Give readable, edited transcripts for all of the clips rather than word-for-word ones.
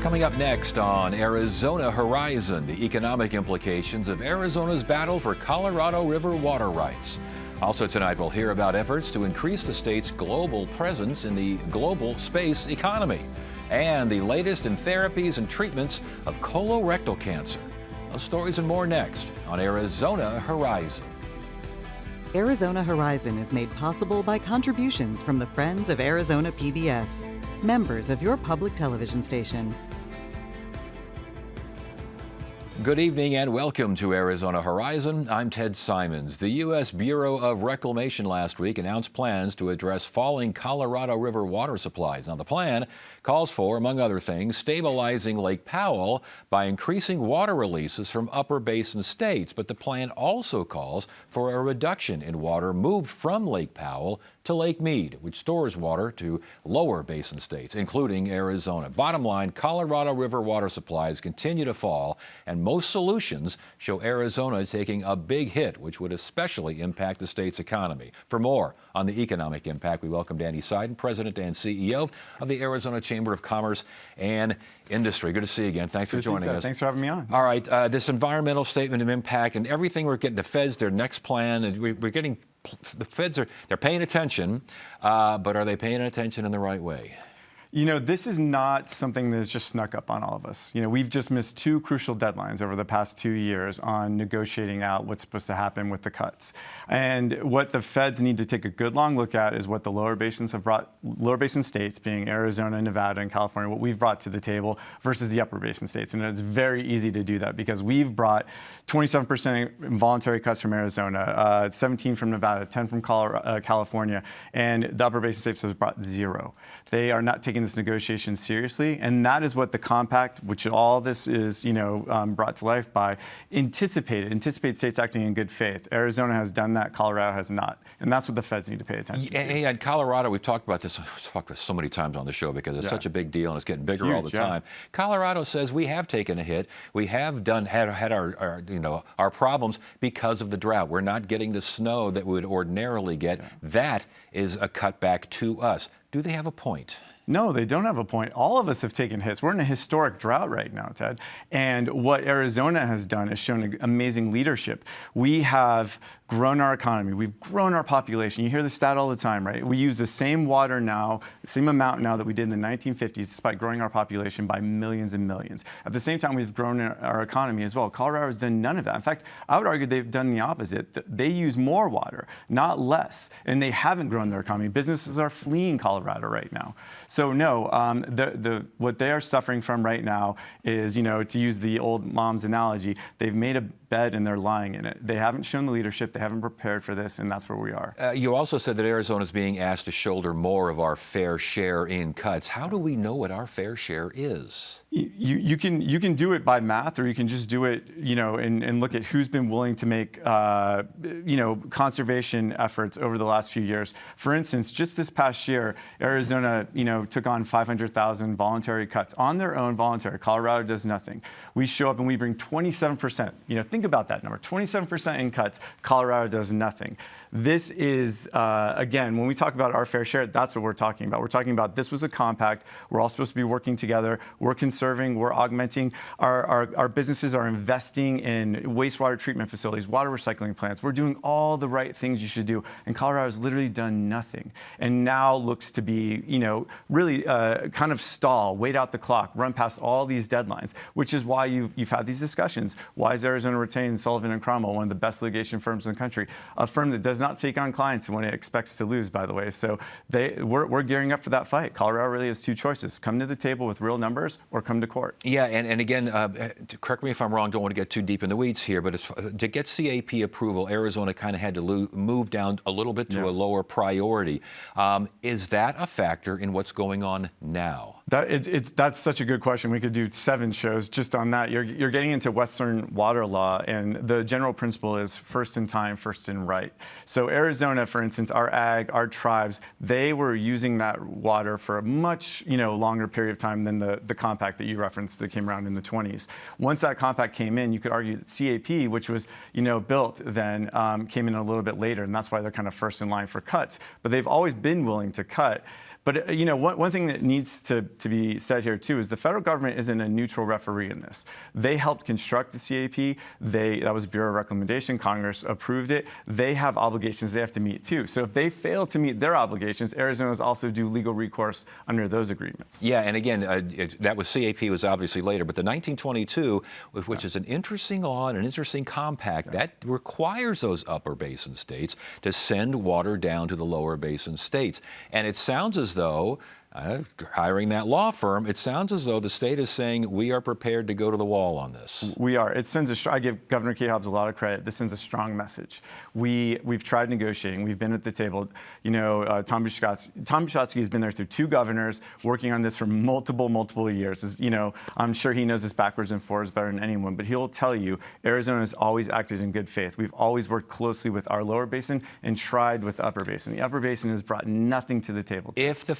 Coming up next on Arizona Horizon, the economic implications of Arizona's battle for Colorado River water rights. Also tonight, we'll hear about efforts to increase the state's global presence in the global space economy and the latest in therapies and treatments of colorectal cancer. Those stories and more next on Arizona Horizon. Arizona Horizon is made possible by contributions from the Friends of Arizona PBS, members of your public television station. Good evening and welcome to Arizona Horizon. I'm Ted Simons. The U.S. Bureau of Reclamation last week announced plans to address falling Colorado River water supplies. Now, the plan calls for, among other things, stabilizing Lake Powell by increasing water releases from upper basin states. But the plan also calls for a reduction in water moved from Lake Powell to Lake Mead, which stores water to lower basin states, including Arizona. Bottom line, Colorado River water supplies continue to fall, and most solutions show Arizona taking a big hit, which would especially impact the state's economy. For more on the economic impact, we welcome Danny Seiden, President and CEO of the Arizona Chamber of Commerce and Industry. Good to see you again. Thanks for joining us. Thanks for having me on. All right, this environmental statement of impact and everything we're getting, the feds, their next plan, and we're getting, the feds they're paying attention, but are they paying attention in the right way? You know, this is not something that's just snuck up on all of us. You know, we've just missed two crucial deadlines over the past 2 years on negotiating out what's supposed to happen with the cuts. And what the feds need to take a good long look at is what the lower basins have brought, lower basin states being Arizona, Nevada, and California, what we've brought to the table versus the upper basin states. And it's very easy to do that because we've brought 27% voluntary cuts from Arizona, 17 from Nevada, 10 from California, and the upper basin states have brought 0. They are not taking this negotiation seriously, and that is what the compact, which all this is, brought to life by, anticipate states acting in good faith. Arizona has done that, Colorado has not, and that's what the feds need to pay attention to. And Colorado, we've talked about this, so many times on the show because it's such a big deal and it's getting bigger all the time. Colorado says we have taken a hit, we have had our problems because of the drought. We're not getting the snow that we would ordinarily get. That is a cutback to us. Do they have a point? No, they don't have a point. All of us have taken hits. We're in a historic drought right now, Ted. And what Arizona has done is shown amazing leadership. We have grown our economy. We've grown our population. You hear the stat all the time, right? We use the same water now, the same amount now that we did in the 1950s, despite growing our population by millions and millions. At the same time, we've grown our economy as well. Colorado has done none of that. In fact, I would argue they've done the opposite. They use more water, not less, and they haven't grown their economy. Businesses are fleeing Colorado right now. So no, what they are suffering from right now is, to use the old mom's analogy, they've made a bed and they're lying in it. They haven't shown the leadership, they haven't prepared for this, and that's where we are. You also said that Arizona is being asked to shoulder more of our fair share in cuts. How do we know what our fair share is? You can do it by math, or you can just do it, and look at who's been willing to make, conservation efforts over the last few years. For instance, just this past year, Arizona, took on 500,000 voluntary cuts on their own, voluntary. Colorado does nothing. We show up and we bring 27%. Think about that number, 27% in cuts. Colorado does nothing. This is, again, when we talk about our fair share, that's what we're talking about. We're talking about this was a compact. We're all supposed to be working together. We're conserving. We're augmenting. Our businesses are investing in wastewater treatment facilities, water recycling plants. We're doing all the right things you should do. And Colorado has literally done nothing. And now looks to be, really kind of stall, wait out the clock, run past all these deadlines, which is why you've had these discussions. Why is Arizona retaining Sullivan and Cromwell, one of the best litigation firms in the country, a firm that does not take on clients when it expects to lose, by the way. So we're gearing up for that fight. Colorado really has two choices: come to the table with real numbers or come to court. Yeah, and again, correct me if I'm wrong, don't want to get too deep in the weeds here, but to get CAP approval, Arizona kind of had to move down a little bit to a lower priority. Is that a factor in what's going on now? That's such a good question. We could do 7 shows just on that. You're getting into Western water law, and the general principle is first in time, first in right. So Arizona, for instance, our ag, our tribes, they were using that water for a much longer period of time than the compact that you referenced that came around in the 20s. Once that compact came in, you could argue that CAP, which was built then, came in a little bit later, and that's why they're kind of first in line for cuts. But they've always been willing to cut. But one thing that needs to to be said here too is the federal government isn't a neutral referee in this. They helped construct the CAP. That was Bureau recommendation. Congress approved it. They have obligations they have to meet too. So if they fail to meet their obligations, Arizona's also due legal recourse under those agreements. Yeah, and again, that was CAP was obviously later, but the 1922, which is an interesting law and an interesting compact, that requires those upper basin states to send water down to the lower basin states. And it sounds as though, hiring that law firm, it sounds as though the state is saying we are prepared to go to the wall on this. We are. It sends I give Governor Kay Hobbs a lot of credit. This sends a strong message. We've tried negotiating. We've been at the table. You know, Tom Bushotsky has been there through 2 governors working on this for multiple years. You know, I'm sure he knows this backwards and forwards better than anyone, but he'll tell you Arizona has always acted in good faith. We've always worked closely with our lower basin and tried with the upper basin. The upper basin has brought nothing to the table. If the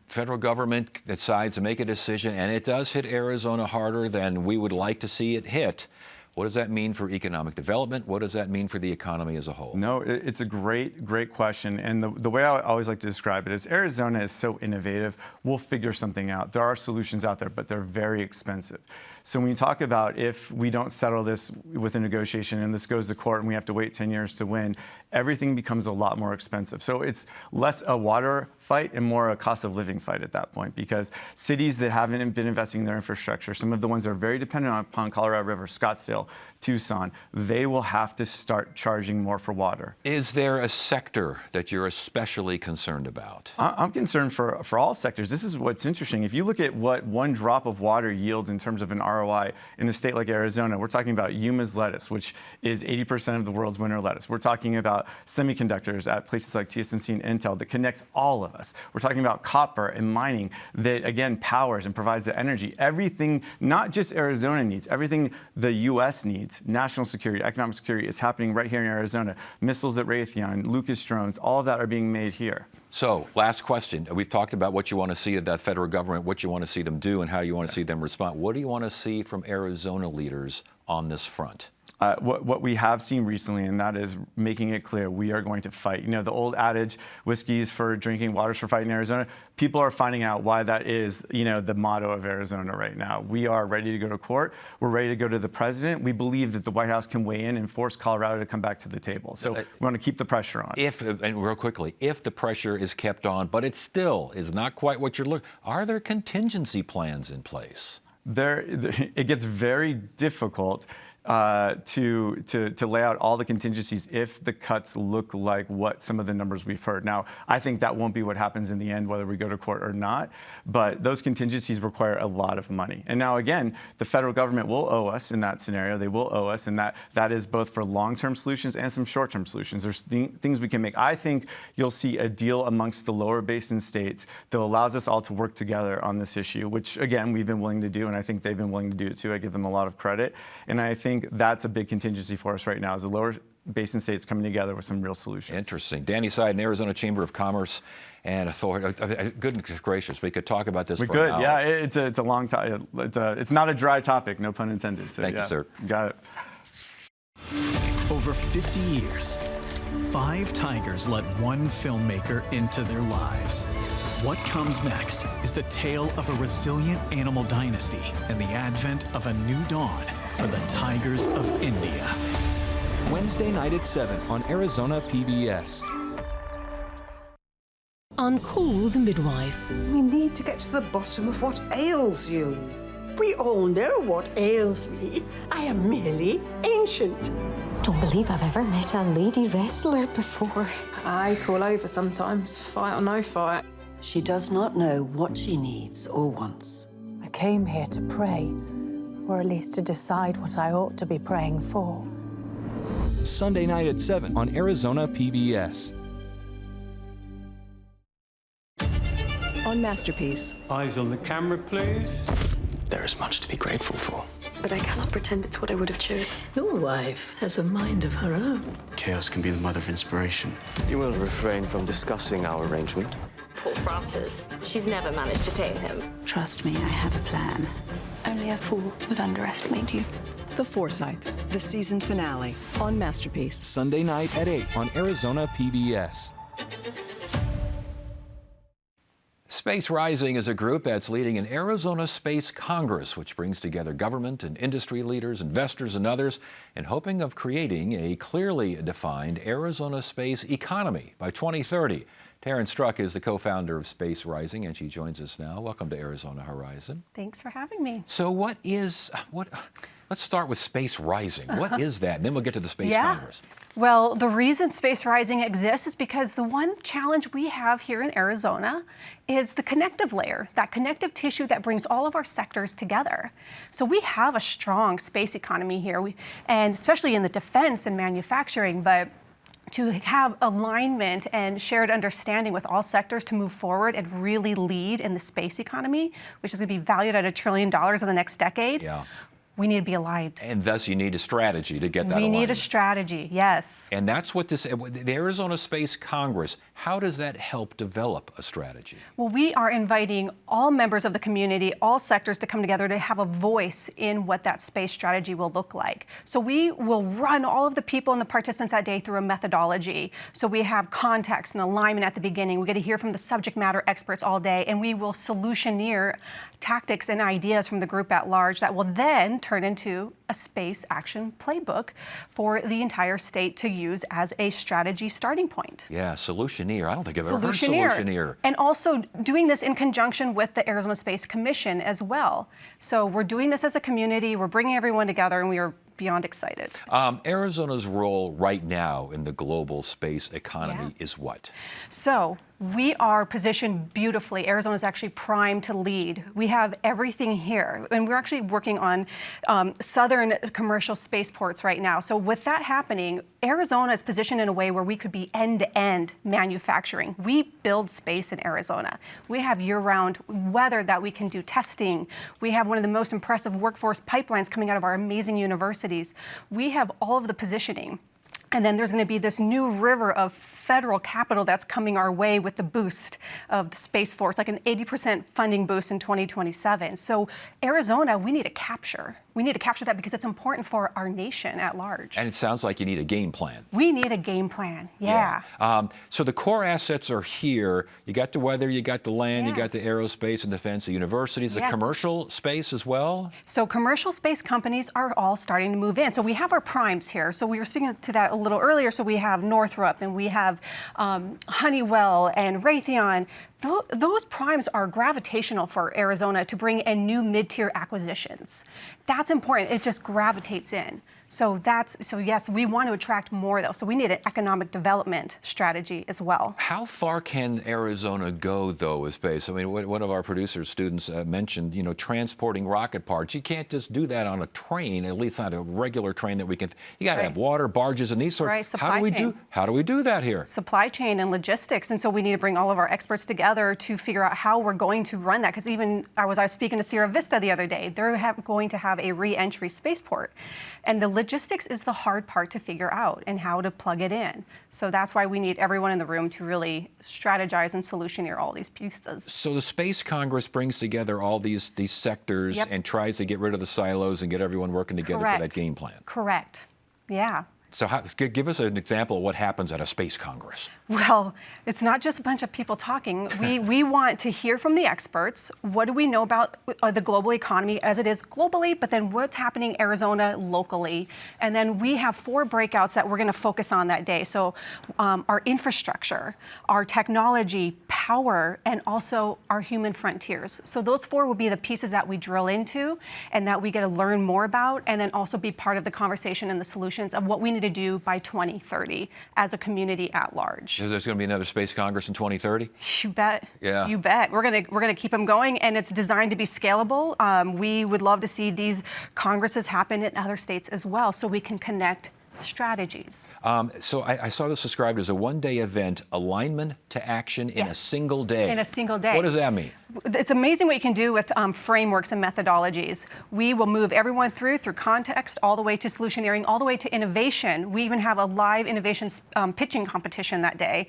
federal government decides to make a decision and it does hit Arizona harder than we would like to see it hit, what does that mean for economic development? What does that mean for the economy as a whole? No, it's a great question. And the way I always like to describe it is Arizona is so innovative, we'll figure something out. There are solutions out there, but they're very expensive. So when you talk about if we don't settle this with a negotiation and this goes to court and we have to wait 10 years to win, everything becomes a lot more expensive. So it's less a water fight and more a cost of living fight at that point, because cities that haven't been investing in their infrastructure, some of the ones that are very dependent upon Colorado River, Scottsdale, Tucson, they will have to start charging more for water. Is there a sector that you're especially concerned about? I'm concerned for all sectors. This is what's interesting. If you look at what 1 drop of water yields in terms of an ROI in a state like Arizona, we're talking about Yuma's lettuce, which is 80% of the world's winter lettuce. We're talking about semiconductors at places like TSMC and Intel that connects all of us. We're talking about copper and mining that, again, powers and provides the energy. Everything, not just Arizona needs, everything the U.S. needs, national security, economic security, is happening right here in Arizona. Missiles at Raytheon, Lucas drones, all of that are being made here. So, last question. We've talked about what you want to see of that federal government, what you want to see them do, and how you want to see them respond. What do you want to see from Arizona leaders on this front? What we have seen recently, and that is making it clear we are going to fight. You know, the old adage, whiskey's for drinking, water's for fighting in Arizona. People are finding out why that is, you know, the motto of Arizona right now. We are ready to go to court. We're ready to go to the president. We believe that the White House can weigh in and force Colorado to come back to the table. So we want to keep the pressure on. And real quickly, if the pressure is kept on, but it still is not quite what you're looking, are there contingency plans in place? It gets very difficult to lay out all the contingencies if the cuts look like what some of the numbers we've heard. Now, I think that won't be what happens in the end, whether we go to court or not, but those contingencies require a lot of money. And now, again, the federal government will owe us in that scenario. They will owe us, and that is both for long-term solutions and some short-term solutions. There's things we can make. I think you'll see a deal amongst the lower basin states that allows us all to work together on this issue, which, again, we've been willing to do, and I think they've been willing to do it too. I give them a lot of credit. And I think that's a big contingency for us right now, is the lower basin states coming together with some real solutions. Interesting. Danny Seiden, Arizona Chamber of Commerce and Authority. Goodness gracious, we could talk about this for an hour. Yeah, it's a long time. It's not a dry topic, no pun intended. So, Thank you, sir. Got it. Over 50 years, 5 tigers let one filmmaker into their lives. What comes next is the tale of a resilient animal dynasty and the advent of a new dawn for the tigers of India. Wednesday night at 7 on Arizona PBS. On Call the Midwife. We need to get to the bottom of what ails you. We all know what ails me. I am merely ancient. Don't believe I've ever met a lady wrestler before. I call over sometimes, fight or no fight. She does not know what she needs or wants. I came here to pray, or at least to decide what I ought to be praying for. Sunday night at 7 on Arizona PBS. On Masterpiece. Eyes on the camera, please. There is much to be grateful for. But I cannot pretend it's what I would have chosen. Your wife has a mind of her own. Chaos can be the mother of inspiration. You will refrain from discussing our arrangement. Poor Francis. She's never managed to tame him. Trust me, I have a plan. Only a fool would underestimate you. The Forsyths. The season finale. On Masterpiece. Sunday night at 8 on Arizona PBS. Space Rising is a group that's leading an Arizona Space Congress, which brings together government and industry leaders, investors, and others, in hoping of creating a clearly defined Arizona space economy by 2030. Taryn Struck is the co-founder of Space Rising, and she joins us now. Welcome to Arizona Horizon. Thanks for having me. So let's start with Space Rising. What is that? And then we'll get to the Space Congress. Well, the reason Space Rising exists is because the one challenge we have here in Arizona is the connective layer, that connective tissue that brings all of our sectors together. So we have a strong space economy here, and especially in the defense and manufacturing, but to have alignment and shared understanding with all sectors to move forward and really lead in the space economy, which is going to be valued at $1 trillion in the next decade. We need to be aligned. And thus you need a strategy to get that alignment. We need a strategy, yes. And that's what the Arizona Space Congress, how does that help develop a strategy? Well, we are inviting all members of the community, all sectors to come together to have a voice in what that space strategy will look like. So we will run all of the people and the participants that day through a methodology. So we have context and alignment at the beginning. We get to hear from the subject matter experts all day, and we will solutioneer tactics and ideas from the group at large that will then turn into a space action playbook for the entire state to use as a strategy starting point. Yeah, solutioneer. I don't think I've ever heard solutioneer. And also doing this in conjunction with the Arizona Space Commission as well. So we're doing this as a community, we're bringing everyone together, and we are beyond excited. Arizona's role right now in the global space economy is what? So we are positioned beautifully. Arizona is actually primed to lead. We have everything here, and we're actually working on southern commercial spaceports right now. So with that happening, Arizona is positioned in a way where we could be end-to-end manufacturing. We build space in Arizona. We have year-round weather that we can do testing. We have one of the most impressive workforce pipelines coming out of our amazing universities. We have all of the positioning. And then there's going to be this new river of federal capital that's coming our way with the boost of the Space Force, like an 80% funding boost in 2027. So Arizona, we need to capture. We need to capture that because it's important for our nation at large. And it sounds like you need a game plan. We need a game plan, So the core assets are here. You got the weather, you got the land, you got the aerospace and defense, the universities, the commercial space as well? So commercial space companies are all starting to move in. So we have our primes here. So we were speaking to that a little earlier. So we have Northrop and we have Honeywell and Raytheon. Those primes are gravitational for Arizona to bring in new mid-tier acquisitions. That's important. It just gravitates in. So yes, we want to attract more though. So we need an economic development strategy as well. How far can Arizona go though with space? I mean, one of our producers' students mentioned, transporting rocket parts. You can't just do that on a train, at least not a regular train that we can. You got to have water, barges, and these sorts. Right, supply chain. How do we do that here? Supply chain and logistics, and so we need to bring all of our experts together to figure out how we're going to run that. Because even I was speaking to Sierra Vista the other day. They're going to have a re-entry spaceport, and the logistics is the hard part to figure out and how to plug it in. So that's why we need everyone in the room to really strategize and solutioneer all these pieces. So the Space Congress brings together all these sectors and tries to get rid of the silos and get everyone working together for that game plan. Correct. Yeah. So give us an example of what happens at a Space Congress. Well, it's not just a bunch of people talking. We want to hear from the experts. What do we know about the global economy as it is globally, but then what's happening in Arizona locally? And then we have 4 breakouts that we're going to focus on that day. So our infrastructure, our technology, power, and also our human frontiers. So those 4 will be the pieces that we drill into and that we get to learn more about, and then also be part of the conversation and the solutions of what we need to do by 2030 as a community at large. Is there going to be another Space Congress in 2030? You bet. Yeah. You bet. We're gonna keep them going, and it's designed to be scalable. We would love to see these congresses happen in other states as well, so we can connect strategies. So I saw this described as a one-day event, alignment to action in a single day. In a single day. What does that mean? It's amazing what you can do with frameworks and methodologies. We will move everyone through context, all the way to solutioneering, all the way to innovation. We even have a live innovation pitching competition that day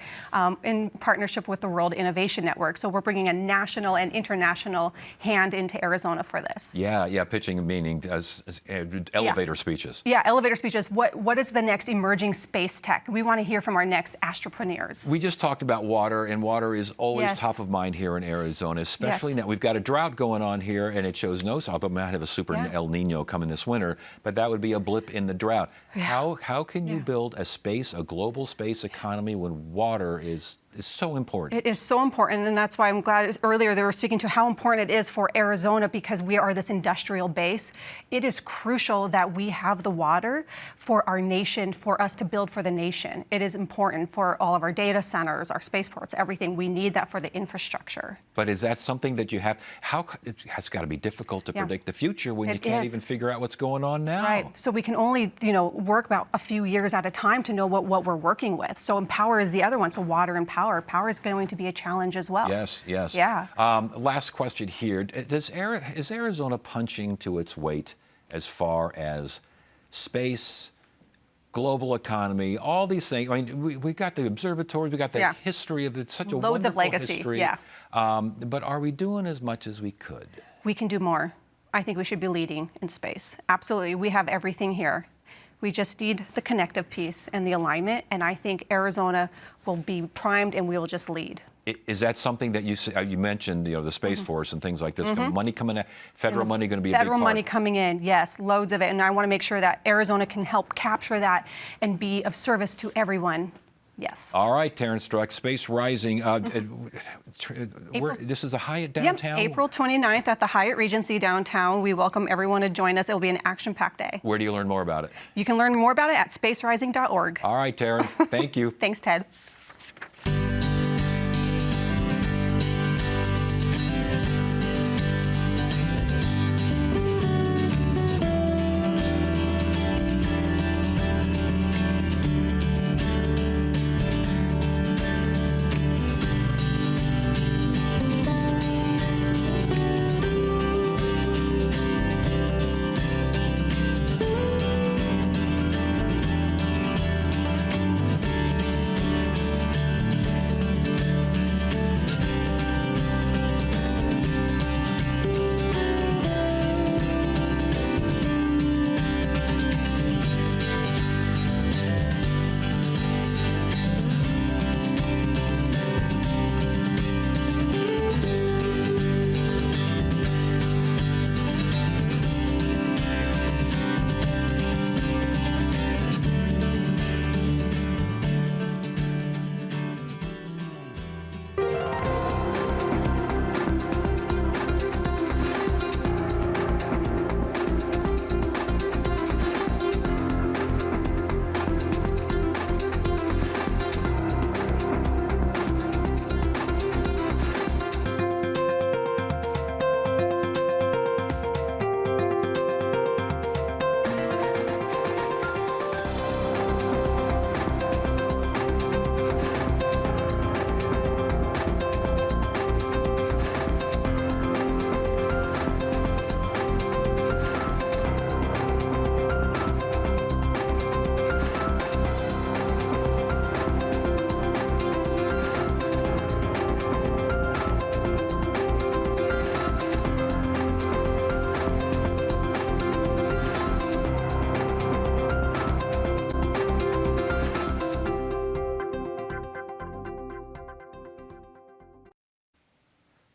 in partnership with the World Innovation Network. So we're bringing a national and international hand into Arizona for this. Yeah, pitching meaning as elevator speeches. Yeah, elevator speeches. What what is the next emerging space tech? We want to hear from our next astropreneurs. We just talked about water, and water is always Yes. top of mind here in Arizona, especially Yes. now. We've got a drought going on here, and it shows no sign. Although we might have a super El Nino coming this winter, but that would be a blip in the drought. How can you build a global space economy when water is so important? It is so important, and that's why I'm glad earlier they were speaking to how important it is for Arizona, because we are this industrial base. It is crucial that we have the water for our nation, for us to build for the nation. It is important for all of our data centers, our spaceports, everything. We need that for the infrastructure. But is that something that you have? It has got to be difficult to predict the future when you can't even figure out what's going on now. Right. So we can only, work about a few years at a time to know what we're working with. So power is the other one. So water and power. Power is going to be a challenge as well. Yes. Yeah. Last question here. Is Arizona punching to its weight as far as space, global economy, all these things? I mean, we got the observatories, we got the history of it, such a Loads wonderful of legacy. history. Yeah. But are we doing as much as we could? We can do more. I think we should be leading in space. Absolutely. We have everything here. We just need the connective piece and the alignment, and I think Arizona will be primed and we will just lead. Is that something that you mentioned, the Space Force and things like this, money coming in, federal money going to be a big part? Federal money coming in, yes, loads of it, and I want to make sure that Arizona can help capture that and be of service to everyone. Yes. All right, Terrence Struck, Space Rising. This is a Hyatt downtown? Yep, April 29th at the Hyatt Regency downtown. We welcome everyone to join us. It'll be an action-packed day. Where do you learn more about it? You can learn more about it at spacerising.org. All right, Terrence, thank you. Thanks, Ted.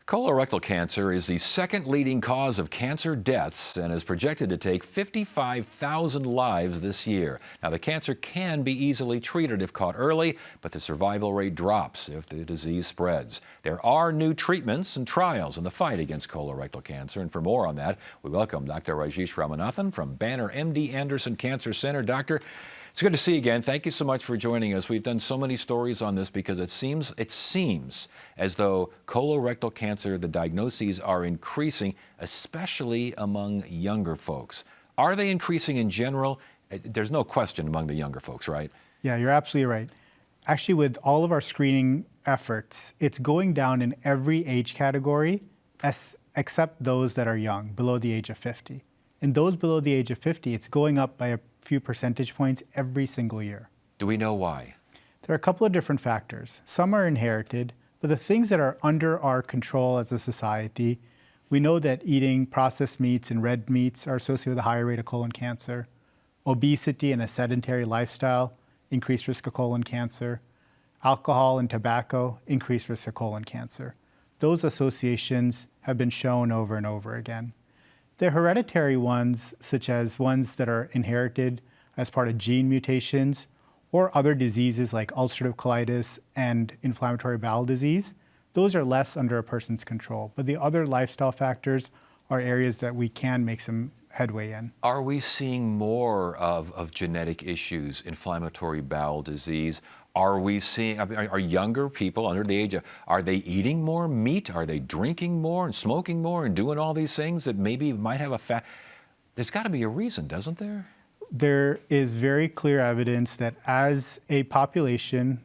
Colorectal cancer is the second leading cause of cancer deaths and is projected to take 55,000 lives this year. Now, the cancer can be easily treated if caught early, but the survival rate drops if the disease spreads. There are new treatments and trials in the fight against colorectal cancer, and for more on that, we welcome Dr. Rajesh Ramanathan from Banner MD Anderson Cancer Center. Doctor, it's good to see you again. Thank you so much for joining us. We've done so many stories on this because it seems as though colorectal cancer, the diagnoses are increasing, especially among younger folks. Are they increasing in general? There's no question among the younger folks, right? Yeah, you're absolutely right. Actually, with all of our screening efforts, it's going down in every age category except those that are young, below the age of 50. In those below the age of 50, it's going up by a few percentage points every single year. Do we know why? There are a couple of different factors. Some are inherited, but the things that are under our control as a society, we know that eating processed meats and red meats are associated with a higher rate of colon cancer. Obesity and a sedentary lifestyle, increased risk of colon cancer. Alcohol and tobacco, increased risk of colon cancer. Those associations have been shown over and over again. The hereditary ones, such as ones that are inherited as part of gene mutations, or other diseases like ulcerative colitis and inflammatory bowel disease, those are less under a person's control. But the other lifestyle factors are areas that we can make some headway in. Are we seeing more of genetic issues, inflammatory bowel disease? Are we seeing, are younger people under the age of, are they eating more meat? Are they drinking more and smoking more and doing all these things that maybe might have a There's got to be a reason, doesn't there? There is very clear evidence that as a population,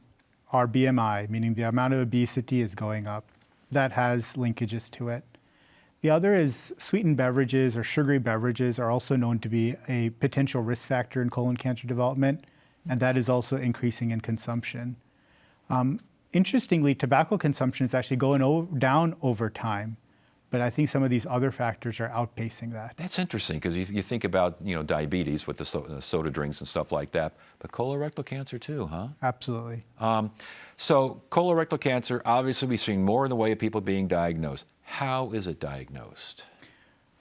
our BMI, meaning the amount of obesity, is going up. That has linkages to it. The other is sweetened beverages or sugary beverages are also known to be a potential risk factor in colon cancer development, and that is also increasing in consumption. Interestingly, tobacco consumption is actually going down over time, but I think some of these other factors are outpacing that. That's interesting because you think about diabetes with the soda drinks and stuff like that, but colorectal cancer too, huh? Absolutely. So colorectal cancer, obviously we're seeing more in the way of people being diagnosed. How is it diagnosed?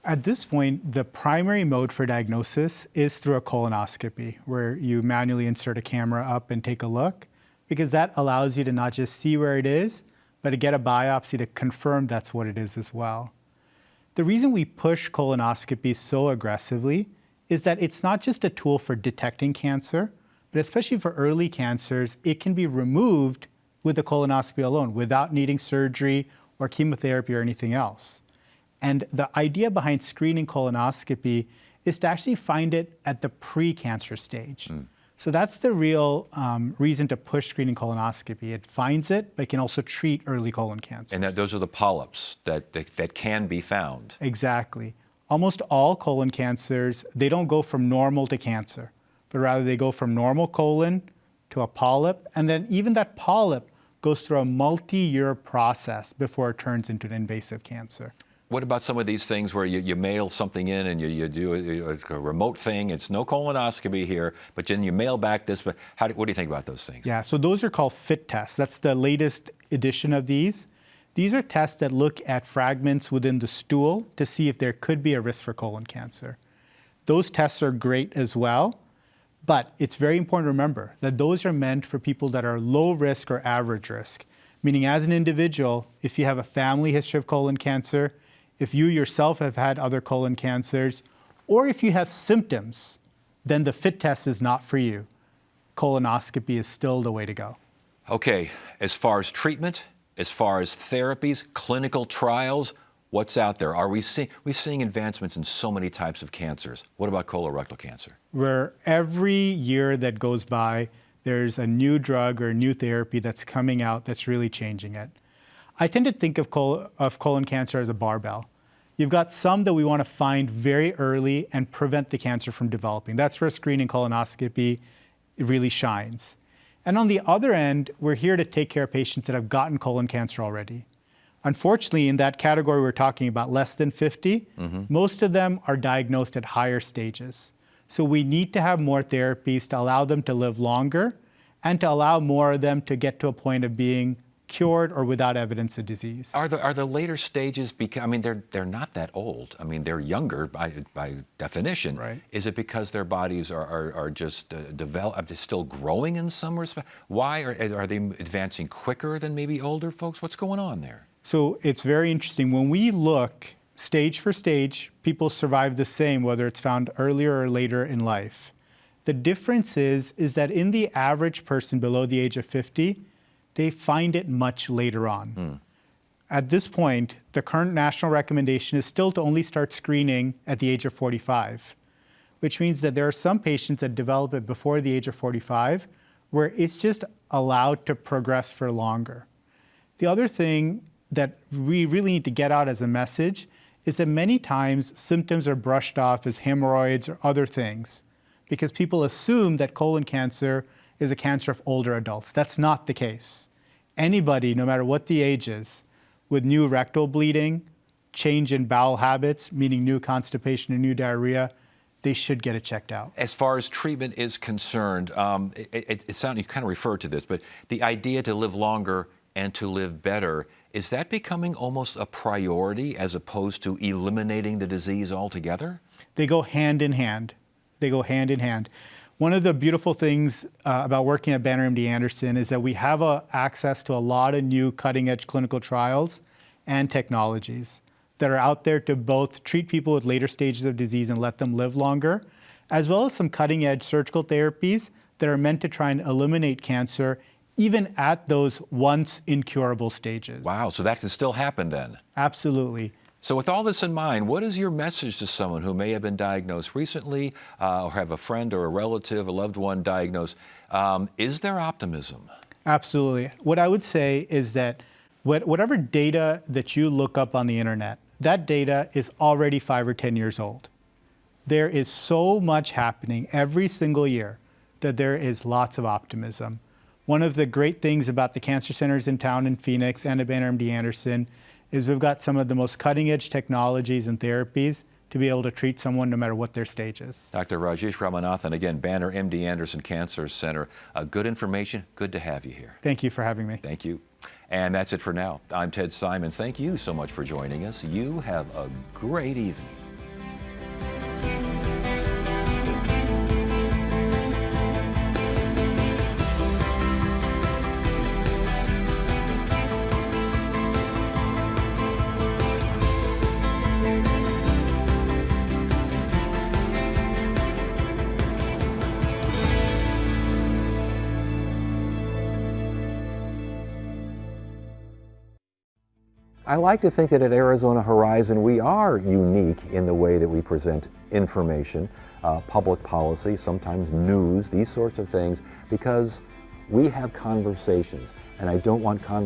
At this point, the primary mode for diagnosis is through a colonoscopy, where you manually insert a camera up and take a look, because that allows you to not just see where it is, but to get a biopsy to confirm that's what it is as well. The reason we push colonoscopy so aggressively is that it's not just a tool for detecting cancer, but especially for early cancers, it can be removed with the colonoscopy alone without needing surgery or chemotherapy or anything else. And the idea behind screening colonoscopy is to actually find it at the pre-cancer stage. So that's the real reason to push screening colonoscopy. It finds it, but it can also treat early colon cancer. And those are the polyps that can be found. Exactly. Almost all colon cancers, they don't go from normal to cancer, but rather they go from normal colon to a polyp, and then even that polyp goes through a multi-year process before it turns into an invasive cancer. What about some of these things where you mail something in and you do a remote thing? It's no colonoscopy here, but then you mail back this. But what do you think about those things? Yeah, so those are called FIT tests. That's the latest edition of these. These are tests that look at fragments within the stool to see if there could be a risk for colon cancer. Those tests are great as well, but it's very important to remember that those are meant for people that are low risk or average risk, meaning as an individual, if you have a family history of colon cancer, if you yourself have had other colon cancers, or if you have symptoms, then the FIT test is not for you. Colonoscopy is still the way to go. Okay, as far as treatment, as far as therapies, clinical trials, what's out there? We're seeing advancements in so many types of cancers. What about colorectal cancer? Where every year that goes by, there's a new drug or a new therapy that's coming out that's really changing it. I tend to think of colon cancer as a barbell. You've got some that we want to find very early and prevent the cancer from developing. That's where screening colonoscopy really shines. And on the other end, we're here to take care of patients that have gotten colon cancer already. Unfortunately, in that category we're talking about, less than 50, most of them are diagnosed at higher stages. So we need to have more therapies to allow them to live longer and to allow more of them to get to a point of being cured or without evidence of disease. Are the later stages, they're not that old. I mean, they're younger by definition. Right. Is it because their bodies are just still growing in some respect? Why are they advancing quicker than maybe older folks? What's going on there? So it's very interesting. When we look stage for stage, people survive the same, whether it's found earlier or later in life. The difference is that in the average person below the age of 50, they find it much later on. At this point, the current national recommendation is still to only start screening at the age of 45, which means that there are some patients that develop it before the age of 45, where it's just allowed to progress for longer. The other thing that we really need to get out as a message is that many times symptoms are brushed off as hemorrhoids or other things because people assume that colon cancer is a cancer of older adults. That's not the case. Anybody, no matter what the age is, with new rectal bleeding, change in bowel habits, meaning new constipation or new diarrhea, they should get it checked out. As far as treatment is concerned, it sounds, you kind of referred to this, but the idea to live longer and to live better, is that becoming almost a priority as opposed to eliminating the disease altogether? They go hand in hand. They go hand in hand. One of the beautiful things about working at Banner MD Anderson is that we have access to a lot of new cutting-edge clinical trials and technologies that are out there to both treat people with later stages of disease and let them live longer, as well as some cutting-edge surgical therapies that are meant to try and eliminate cancer even at those once incurable stages. Wow, so that can still happen then? Absolutely. So with all this in mind, what is your message to someone who may have been diagnosed recently or have a friend or a relative, a loved one diagnosed? Is there optimism? Absolutely. What I would say is that whatever data that you look up on the internet, that data is already 5 or 10 years old. There is so much happening every single year that there is lots of optimism. One of the great things about the cancer centers in town in Phoenix and at Banner MD Anderson is we've got some of the most cutting-edge technologies and therapies to be able to treat someone no matter what their stage is. Dr. Rajesh Ramanathan, again, Banner MD Anderson Cancer Center. Good information. Good to have you here. Thank you for having me. Thank you. And that's it for now. I'm Ted Simons. Thank you so much for joining us. You have a great evening. I like to think that at Arizona Horizon we are unique in the way that we present information, public policy, sometimes news, these sorts of things, because we have conversations, and I don't want conversations